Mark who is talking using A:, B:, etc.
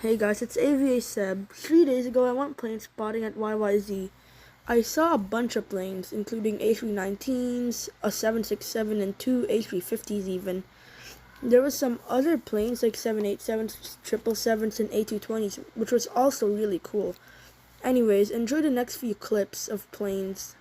A: Hey guys, it's AVA Seb. 3 days ago, I went plane spotting at YYZ. I saw a bunch of planes, including A319s, a 767, and two A350s even. There was some other planes like 787s, 777s, and A220s, which was also really cool. Anyways, enjoy the next few clips of planes.